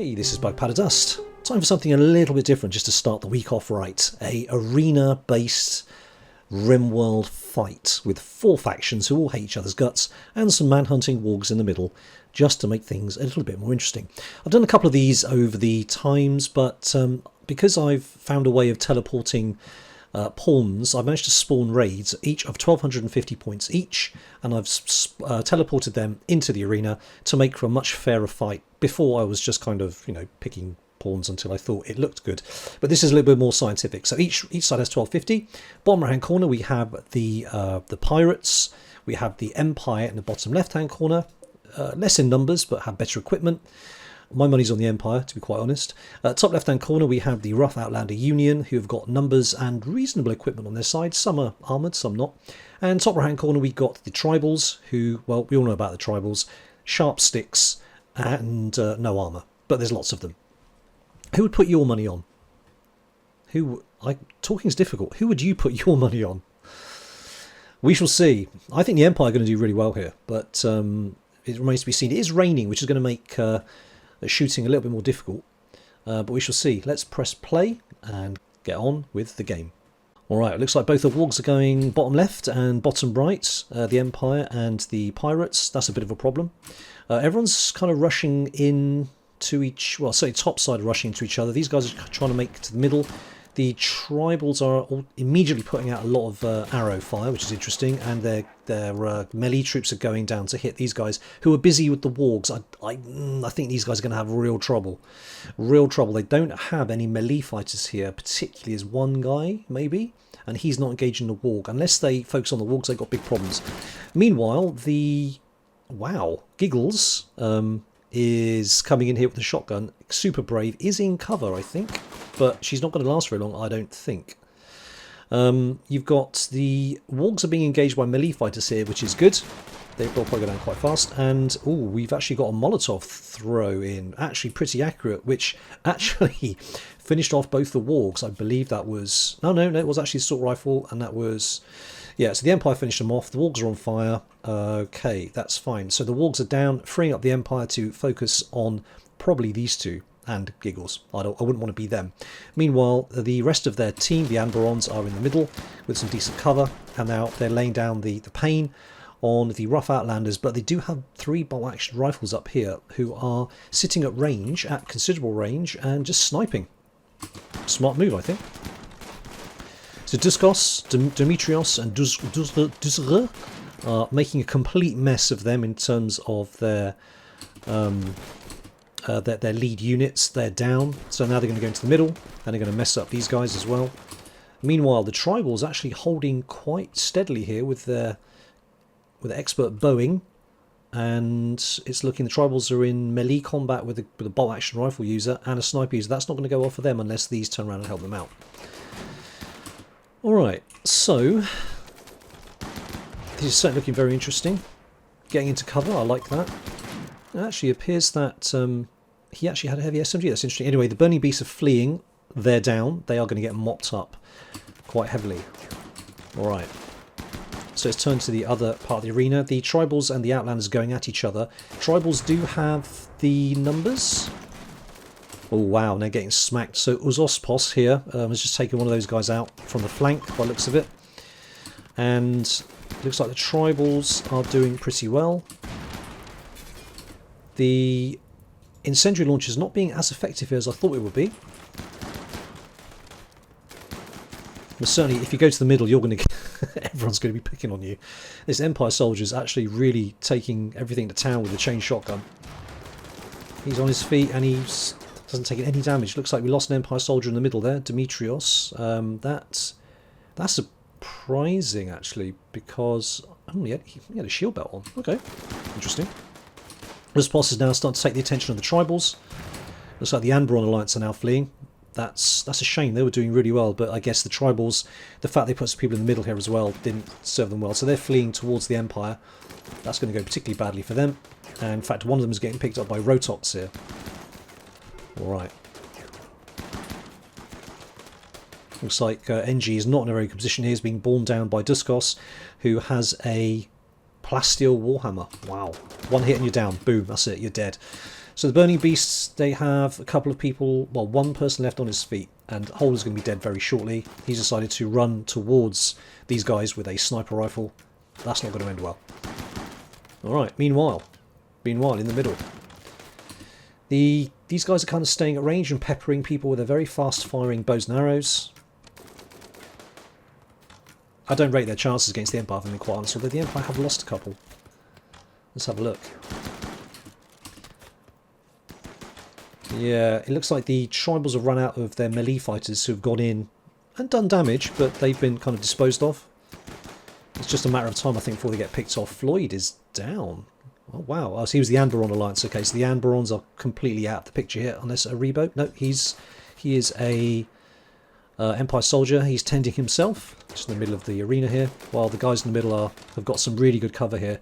Hey, this is Bug Powder Dust. Time for something a little bit different just to start the week off right. A arena-based Rimworld fight with 4 factions who all hate each other's guts and some man-hunting wargs in the middle just to make things a little bit more interesting. I've done a couple of these over the times, but because I've found a way of teleporting pawns, I've managed to spawn raids, each of 1250 points each, and I've teleported them into the arena to make for a much fairer fight. Before I was just kind of, picking pawns until I thought it looked good. But this is a little bit more scientific. So each side has 1250. Bottom right hand corner we have the pirates, we have the Empire in the bottom left hand corner, less in numbers but have better equipment. My money's on the Empire, to be quite honest. Top left-hand corner, we have the Rough Outlander Union, who have got numbers and reasonable equipment on their side. Some are armoured, some not. And top right-hand corner, we've got the Tribals, who, well, we all know about the Tribals. Sharp sticks and no armour, but there's lots of them. Who would put your money on? Talking's difficult. Who would you put your money on? We shall see. I think the Empire are going to do really well here, but it remains to be seen. It is raining, which is going to make shooting a little bit more difficult, but we shall see. Let's press play and get on with the game. Alright, it looks like both the wargs are going bottom left and bottom right, the Empire and the Pirates. That's a bit of a problem. Everyone's kind of rushing in to each, well, say top side rushing into each other. These guys are trying to make it to the middle. The Tribals are all immediately putting out a lot of arrow fire, which is interesting, and their melee troops are going down to hit these guys who are busy with the wargs. I think these guys are going to have real trouble. Real trouble. They don't have any melee fighters here, particularly as one guy, maybe, and he's not engaging the warg. Unless they focus on the wargs, they've got big problems. Meanwhile, Giggles is coming in here with a shotgun. Super brave, is in cover, I think, but she's not going to last very long, I don't think. You've got the wargs are being engaged by melee fighters here, which is good. They'll probably go down quite fast. And we've actually got a Molotov throw in, actually pretty accurate, which actually finished off both the wargs. I believe that was no, it was actually assault rifle, and that was, yeah. So the Empire finished them off. The wargs are on fire. Okay, that's fine. So the wargs are down, freeing up the Empire to focus on probably these two. And Giggles. I wouldn't want to be them. Meanwhile, the rest of their team, the Anberons, are in the middle with some decent cover, and now they're laying down the pain on the Rough Outlanders, but they do have 3 bolt-action rifles up here who are sitting at range, at considerable range, and just sniping. Smart move, I think. So Duskos, Demetrios, and Duzre are making a complete mess of them in terms of their lead units. They're down, so now they're going to go into the middle and they're going to mess up these guys as well. Meanwhile, the Tribals actually holding quite steadily here with their expert bowing, and it's looking the Tribals are in melee combat with a bolt action rifle user and a sniper user. That's not going to go off for them unless these turn around and help them out. Alright, so this is certainly looking very interesting. Getting into cover, I like that. It actually appears that he actually had a heavy SMG. That's interesting. Anyway, the Burning Beasts are fleeing. They're down. They are going to get mopped up quite heavily. Alright. So it's turned to the other part of the arena. The Tribals and the Outlanders are going at each other. Tribals do have the numbers. Oh, wow. They're getting smacked. So Uzospos here has just taken one of those guys out from the flank by the looks of it. And it looks like the Tribals are doing pretty well. The incendiary launcher is not being as effective here as I thought it would be. But certainly, if you go to the middle, you're going to everyone's going to be picking on you. This Empire soldier is actually really taking everything to town with a chain shotgun. He's on his feet and he doesn't take any damage. Looks like we lost an Empire soldier in the middle there, Demetrios. That's surprising actually, because he had a shield belt on. Okay, interesting. This boss is now starting to take the attention of the Tribals. Looks like the Anberon Alliance are now fleeing. That's a shame. They were doing really well, but I guess the Tribals, the fact they put some people in the middle here as well, didn't serve them well. So they're fleeing towards the Empire. That's going to go particularly badly for them. And in fact, one of them is getting picked up by Rotox here. Alright. Looks like NG is not in a very good position here. He's being borne down by Duskos, who has a Plasteel Warhammer. Wow. One hit and you're down. Boom. That's it. You're dead. So the Burning Beasts, they have a couple of people, well, one person left on his feet, and Holder's going to be dead very shortly. He's decided to run towards these guys with a sniper rifle. That's not going to end well. Alright, meanwhile, in the middle, these guys are kind of staying at range and peppering people with their very fast-firing bows and arrows. I don't rate their chances against the Empire, if I'm being quite honest, although the Empire have lost a couple. Let's have a look. Yeah, it looks like the tribals have run out of their melee fighters who have gone in and done damage, but they've been kind of disposed of. It's just a matter of time, I think, before they get picked off. Floyd is down. Oh, wow. Oh, so he was the Anbaron Alliance. Okay, so the Anbarons are completely out of the picture here, unless a Rebo. No, he is a Empire soldier. He's tending himself, just in the middle of the arena here, while the guys in the middle have got some really good cover here.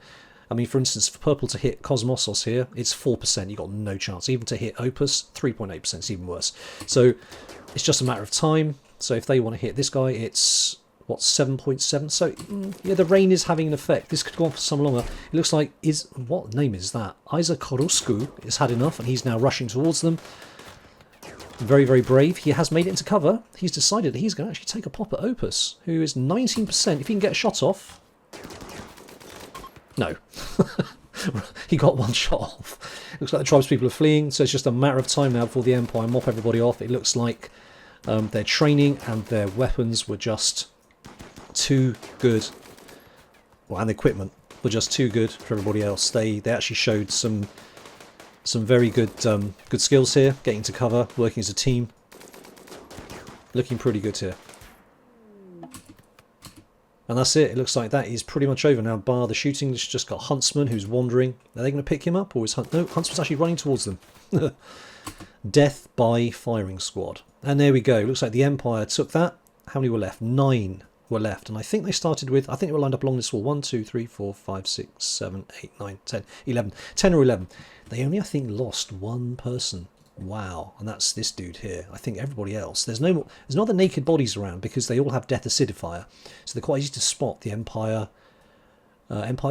I mean, for instance, for purple to hit Cosmosos here, it's 4%. You've got no chance. Even to hit Opus, 3.8%. It's even worse. So it's just a matter of time. So if they want to hit this guy, it's, what, 7.7? So, yeah, the rain is having an effect. This could go on for some longer. It looks like, what name is that? Isaac Korosku has had enough, and he's now rushing towards them. Very, very brave. He has made it into cover. He's decided that he's going to actually take a pop at Opus, who is 19%. If he can get a shot off... No. He got one shot off. Looks like the tribespeople are fleeing, so it's just a matter of time now before the Empire mop everybody off. It looks like their training and their weapons were just too good. Well, and the equipment were just too good for everybody else. They actually showed some very good good skills here, getting to cover, working as a team. Looking pretty good here. And that's it. It looks like that is pretty much over now, bar the shooting. It's just got Huntsman who's wandering. Are they going to pick him up? Or is no, Huntsman's actually running towards them. Death by firing squad. And there we go. Looks like the Empire took that. How many were left? 9 were left. And I think they started with, I think they were lined up along this wall. 1, 2, 3, 4, 5, 6, 7, 8, 9, 10, 11. 10 or 11. They only, I think, lost one person. Wow, and that's this dude here. I think everybody else. There's no other naked bodies around because they all have Death Acidifier, so they're quite easy to spot the Empire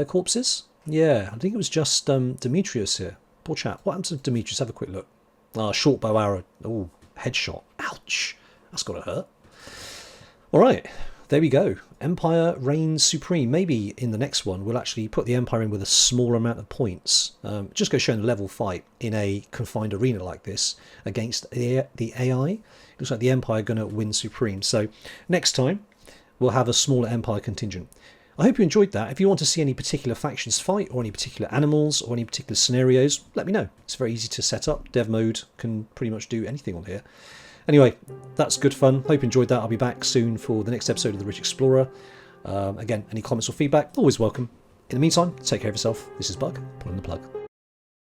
corpses. Yeah, I think it was just Demetrius here. Poor chap. What happened to Demetrius? Have a quick look. Ah, short bow arrow. Oh, headshot. Ouch. That's got to hurt. All right, there we go. Empire reigns supreme. Maybe in the next one we'll actually put the Empire in with a smaller amount of points. Just go showing a level fight in a confined arena like this against the AI. Looks like the Empire are going to win supreme. So next time we'll have a smaller Empire contingent. I hope you enjoyed that. If you want to see any particular factions fight or any particular animals or any particular scenarios, let me know. It's very easy to set up. Dev mode can pretty much do anything on here. Anyway, that's good fun. Hope you enjoyed that. I'll be back soon for the next episode of The Rich Explorer. Again, any comments or feedback, always welcome. In the meantime, take care of yourself. This is Bug, pulling the plug.